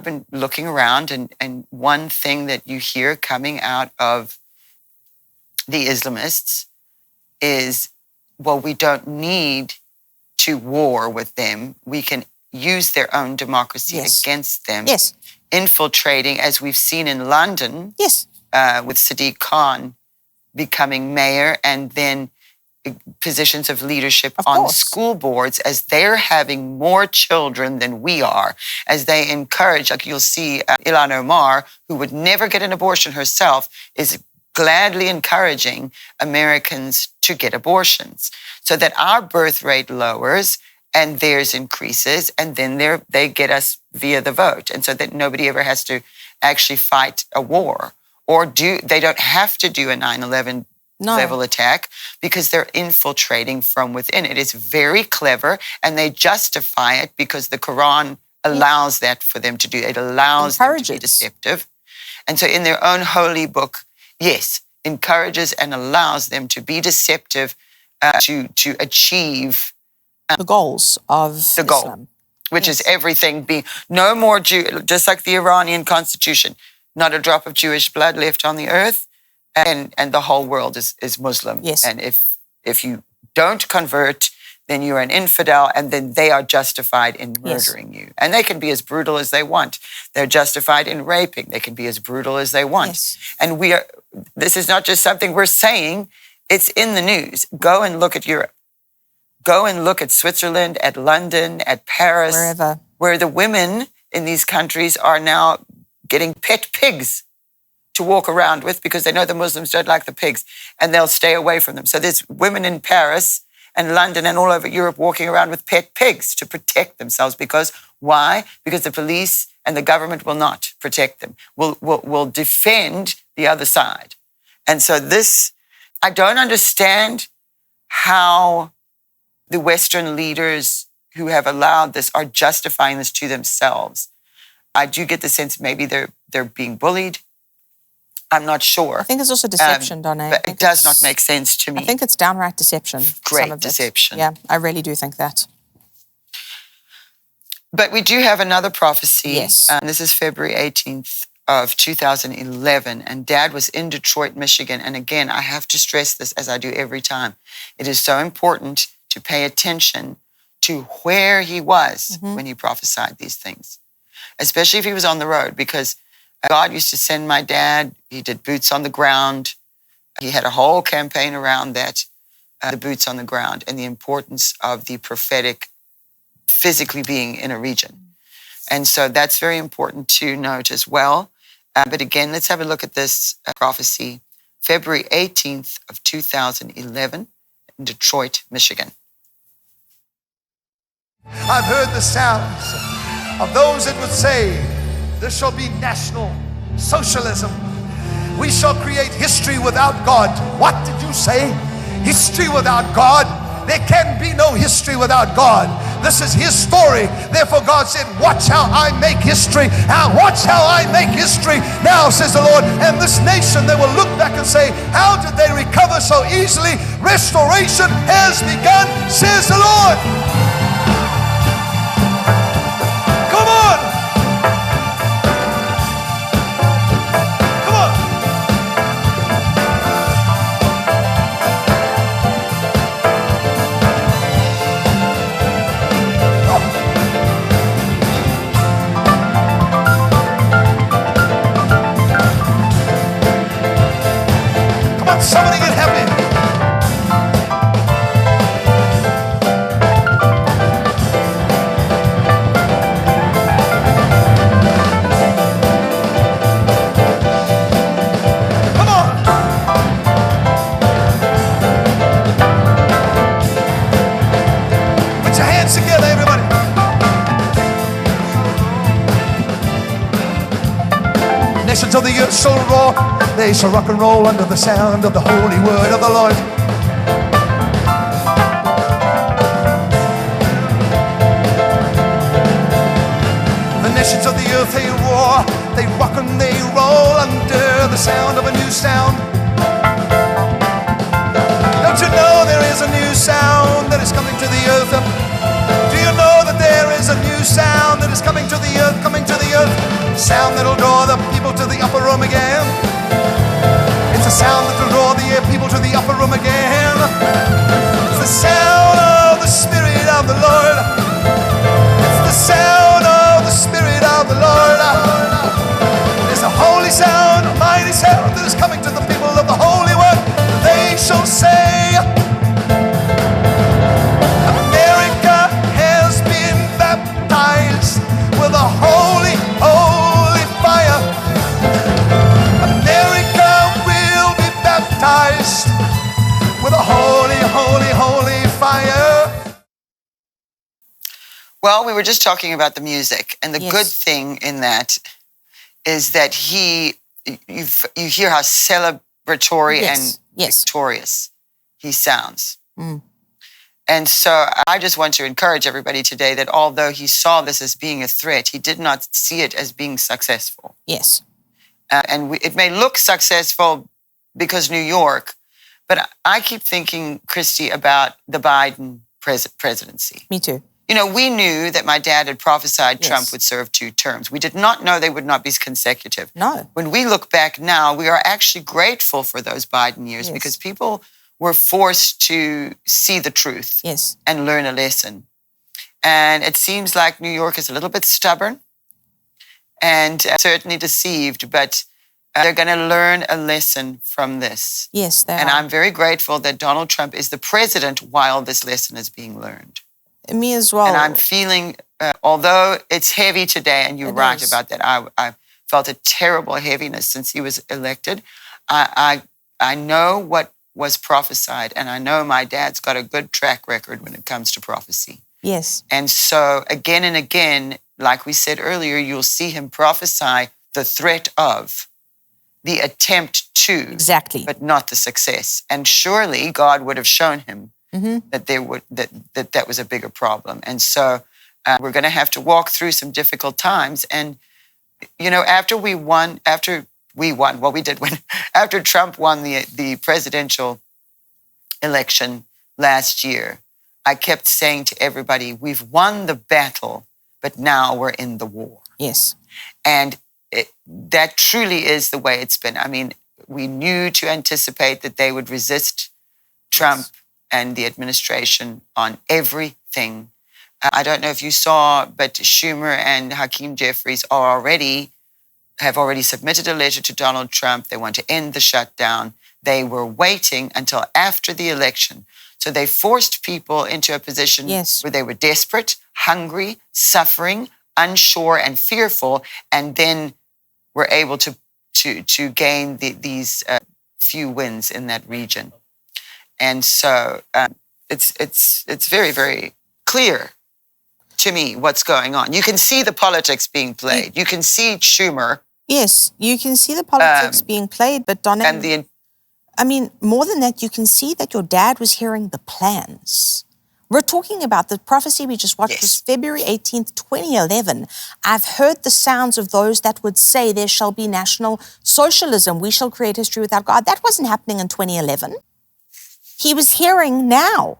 I've been looking around, and one thing that you hear coming out of the Islamists is, well, we don't need to war with them. We can use their own democracy against them. Yes. Infiltrating, as we've seen in London, with Sadiq Khan becoming mayor, and then positions of leadership on school boards, as they're having more children than we are, as they encourage, like you'll see Ilhan Omar, who would never get an abortion herself, is gladly encouraging Americans to get abortions so that our birth rate lowers and theirs increases, and then they get us via the vote, and so that nobody ever has to actually fight a war or they don't have to do a 9/11 level attack, because they're infiltrating from within. It is very clever, and they justify it because the Quran allows that for them to do. It allows them to be deceptive. And so in their own holy book, encourages and allows them to be deceptive to achieve the goals of the goal, Islam. Which is everything being no more Jew, just like the Iranian constitution, not a drop of Jewish blood left on the earth. And the whole world is Muslim. Yes. And if you don't convert, then you're an infidel, and then they are justified in murdering you. And they can be as brutal as they want. They're justified in raping. They can be as brutal as they want. Yes. And this is not just something we're saying, it's in the news. Go and look at Europe. Go and look at Switzerland, at London, at Paris, wherever, where the women in these countries are now getting pet pigs to walk around with, because they know the Muslims don't like the pigs, and they'll stay away from them. So there's women in Paris and London and all over Europe walking around with pet pigs to protect themselves. Because why? Because the police and the government will not protect them, will defend the other side. And so I don't understand how the Western leaders who have allowed this are justifying this to themselves. I do get the sense maybe they're being bullied. I'm not sure. I think it's also deception, Donné. But it does not make sense to me. I think it's downright deception. Great deception. Yeah, I really do think that. But we do have another prophecy. Yes. This is February 18th of 2011. And Dad was in Detroit, Michigan. And again, I have to stress this, as I do every time. It is so important to pay attention to where he was when he prophesied these things, especially if he was on the road, because God used to send my dad. He did boots on the ground. He had a whole campaign around that, the boots on the ground, and the importance of the prophetic physically being in a region. And so that's very important to note as well. But again, let's have a look at this prophecy, February 18th of 2011 in Detroit, Michigan. I've heard the sounds of those that would say, there shall be national socialism. We shall create history without God. What did you say? History without God? There can be no history without God. This is His story. Therefore God said, watch how I make history. Watch how I make history. Now, says the Lord, and this nation, they will look back and say, how did they recover so easily? Restoration has begun, says the Lord. Come on. Somebody get happy. Come on. Put your hands together, everybody. Nations of the earth shall roar. They shall rock and roll under the sound of the holy word of the Lord. The nations of the earth, they roar, they rock and they roll under the sound of a new sound. Don't you know there is a new sound that is coming to the earth? Do you know that there is a new sound that is coming to the earth, coming to the earth? sound that'll draw the people to the upper room again. It's a sound that'll draw the people to the upper room again. It's the sound of the Spirit of the Lord. It's the sound of the Spirit of the Lord. It's a holy sound, a mighty sound that is coming to the people of the Holy One. They shall say, America has been baptized with a holy, holy fire. America will be baptized with a holy, holy, holy fire. Well, we were just talking about the music, and the good thing in that is that you hear how celebratory and victorious he sounds. And so I just want to encourage everybody today that although he saw this as being a threat, he did not see it as being successful. Yes. And it may look successful because New York, but I keep thinking, Christie, about the Biden presidency. Me too. You know, we knew that my dad had prophesied Trump would serve 2 terms. We did not know they would not be consecutive. No. When we look back now, we are actually grateful for those Biden years because people were forced to see the truth and learn a lesson. And it seems like New York is a little bit stubborn and certainly deceived, but they're going to learn a lesson from this. Yes, they are. And I'm very grateful that Donald Trump is the president while this lesson is being learned. Me as well. And I'm feeling, although it's heavy today, and you're right about that, I felt a terrible heaviness since he was elected. I know what was prophesied, and I know my dad's got a good track record when it comes to prophecy. Yes. And so again and again, like we said earlier, you'll see him prophesy the threat of, the attempt to, but not the success. And surely God would have shown him that that was a bigger problem. And so we're going to have to walk through some difficult times. And, you know, after Trump won the presidential election last year, I kept saying to everybody, we've won the battle, but now we're in the war. Yes. And that truly is the way it's been. I mean, we knew to anticipate that they would resist Trump and the administration on everything. I don't know if you saw, but Schumer and Hakeem Jeffries have already submitted a letter to Donald Trump. They want to end the shutdown. They were waiting until after the election. So they forced people into a position where they were desperate, hungry, suffering, unsure, and fearful, and then were able to gain these few wins in that region. And so it's very, very clear to me what's going on. You can see the politics being played. You can see Schumer. Yes, you can see the politics being played, but Donné, I mean, more than that, you can see that your dad was hearing the plans. We're talking about the prophecy we just watched was February 18th, 2011. I've heard the sounds of those that would say there shall be national socialism. We shall create history without God. That wasn't happening in 2011. He was hearing now